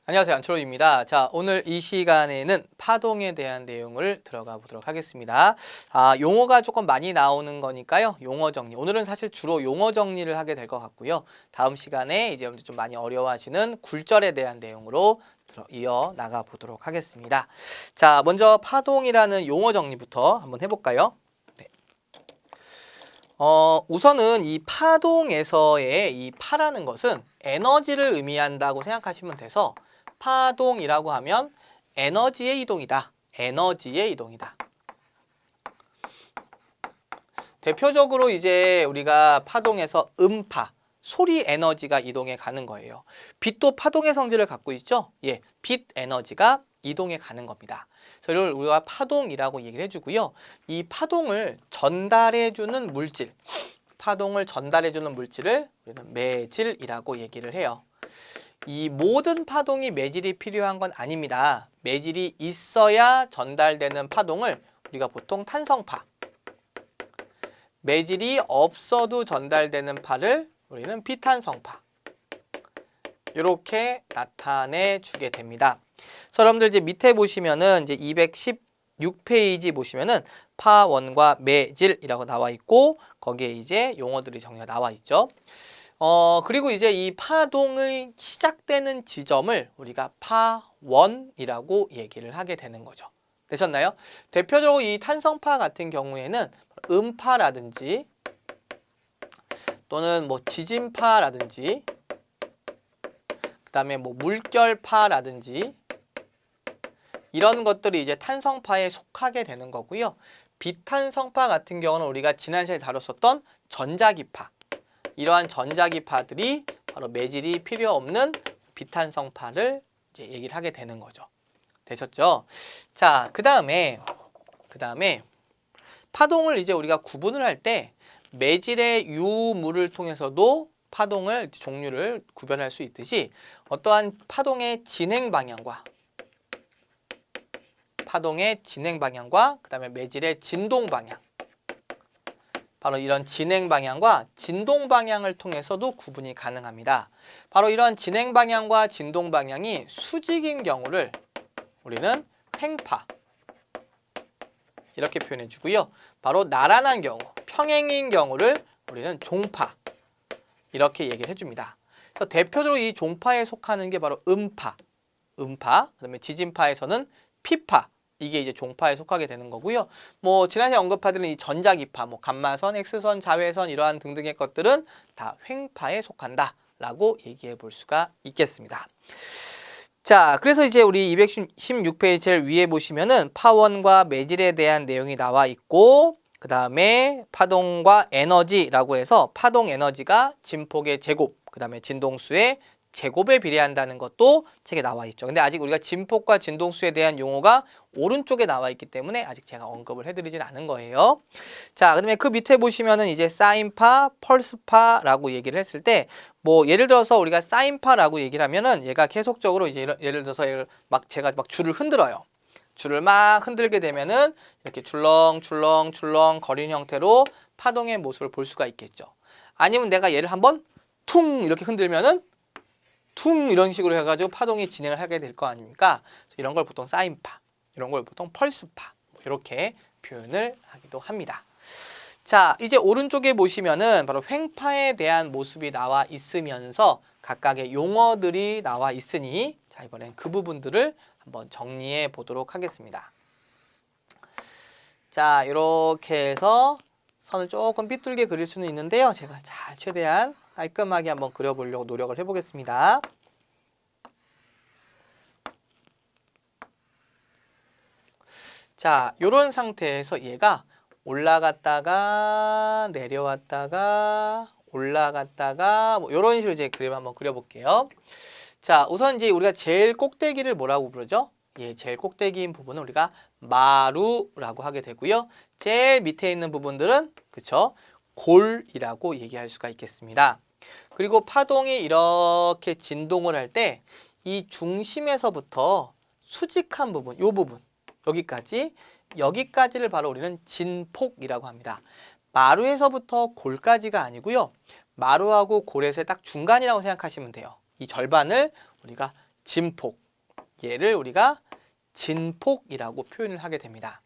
안녕하세요. 안철호입니다. 자, 오늘 이 시간에는 파동에 대한 내용을 들어가 보도록 하겠습니다. 용어가 조금 많이 나오는 거니까요. 용어 정리. 오늘은 사실 주로 용어 정리를 하게 될 것 같고요. 다음 시간에 이제 여러분들 좀 많이 어려워하시는 굴절에 대한 내용으로 이어 나가 보도록 하겠습니다. 자, 먼저 파동이라는 용어 정리부터 한번 해볼까요? 네. 우선은 이 파동에서의 이 파라는 것은 에너지를 의미한다고 생각하시면 돼서 파동이라고 하면 에너지의 이동이다. 에너지의 이동이다. 대표적으로 이제 우리가 파동에서 음파, 소리 에너지가 이동해 가는 거예요. 빛도 파동의 성질을 갖고 있죠? 예, 빛 에너지가 이동해 가는 겁니다. 그래서 이걸 우리가 파동이라고 얘기를 해주고요. 이 파동을 전달해주는 물질, 파동을 전달해주는 물질을 우리는 매질이라고 얘기를 해요. 이 모든 파동이 매질이 필요한 건 아닙니다. 매질이 있어야 전달되는 파동을 우리가 보통 탄성파, 매질이 없어도 전달되는 파를 우리는 비탄성파, 이렇게 나타내 주게 됩니다. 그래서 여러분들 이제 밑에 보시면은 이제 216페이지 보시면은 파원과 매질이라고 나와 있고 거기에 이제 용어들이 정리가 나와 있죠. 그리고 이제 이 파동의 시작되는 지점을 우리가 파원이라고 얘기를 하게 되는 거죠. 되셨나요? 대표적으로 이 탄성파 같은 경우에는 음파라든지 또는 뭐 지진파라든지 그다음에 뭐 물결파라든지 이런 것들이 이제 탄성파에 속하게 되는 거고요. 비탄성파 같은 경우는 우리가 지난 시간에 다뤘었던 전자기파, 이러한 전자기파들이 바로 매질이 필요 없는 비탄성파를 이제 얘기를 하게 되는 거죠. 되셨죠? 자, 그 다음에 파동을 이제 우리가 구분을 할 때 매질의 유무를 통해서도 파동을 종류를 구별할 수 있듯이 어떠한 파동의 진행 방향과 그다음에 매질의 진동 방향, 바로 이런 진행 방향과 진동 방향을 통해서도 구분이 가능합니다. 바로 이런 진행 방향과 진동 방향이 수직인 경우를 우리는 횡파, 이렇게 표현해 주고요. 바로 나란한 경우, 평행인 경우를 우리는 종파, 이렇게 얘기를 해줍니다. 그래서 대표적으로 이 종파에 속하는 게 바로 음파, 그다음에 지진파에서는 피파, 이게 이제 종파에 속하게 되는 거고요. 뭐 지난 시간에 언급하던 이 전자기파, 뭐 감마선, X선, 자외선 이러한 등등의 것들은 다 횡파에 속한다라고 얘기해 볼 수가 있겠습니다. 자, 그래서 이제 우리 216페이지 제일 위에 보시면은 파원과 매질에 대한 내용이 나와 있고 그 다음에 파동과 에너지라고 해서 파동 에너지가 진폭의 제곱, 그 다음에 진동수의 제곱에 비례한다는 것도 책에 나와 있죠. 근데 아직 우리가 진폭과 진동수에 대한 용어가 오른쪽에 나와 있기 때문에 아직 제가 언급을 해드리진 않은 거예요. 자, 그다음에 그 밑에 보시면은 이제 사인파, 펄스파라고 얘기를 했을 때 뭐 예를 들어서 우리가 사인파라고 얘기를 하면은 얘가 계속적으로 이제 예를 들어서 제가 막 줄을 흔들어요. 줄을 막 흔들게 되면은 이렇게 출렁출렁 거리는 형태로 파동의 모습을 볼 수가 있겠죠. 아니면 내가 얘를 한번 퉁 이렇게 흔들면은 퉁 이런 식으로 해가지고 파동이 진행을 하게 될 거 아닙니까? 이런 걸 보통 사인파, 이런 걸 보통 펄스파, 이렇게 표현을 하기도 합니다. 자, 이제 오른쪽에 보시면은 바로 횡파에 대한 모습이 나와 있으면서 각각의 용어들이 나와 있으니 자, 이번엔 그 부분들을 한번 정리해 보도록 하겠습니다. 자, 이렇게 해서 선을 조금 삐뚤게 그릴 수는 있는데요. 제가 잘 최대한 깔끔하게 한번 그려보려고 노력을 해보겠습니다. 자, 이런 상태에서 얘가 올라갔다가 내려왔다가 올라갔다가 뭐 이런 식으로 이제 그림 한번 그려볼게요. 자, 우선 이제 우리가 제일 꼭대기를 뭐라고 부르죠? 예, 제일 꼭대기인 부분은 우리가 마루라고 하게 되고요. 제일 밑에 있는 부분들은 그쵸? 골이라고 얘기할 수가 있겠습니다. 그리고 파동이 이렇게 진동을 할 때 이 중심에서부터 수직한 부분, 요 부분 여기까지를 바로 우리는 진폭이라고 합니다. 마루에서부터 골까지가 아니고요. 마루하고 골에서의 딱 중간이라고 생각하시면 돼요. 이 절반을 우리가 진폭. 얘를 우리가 진폭이라고 표현을 하게 됩니다.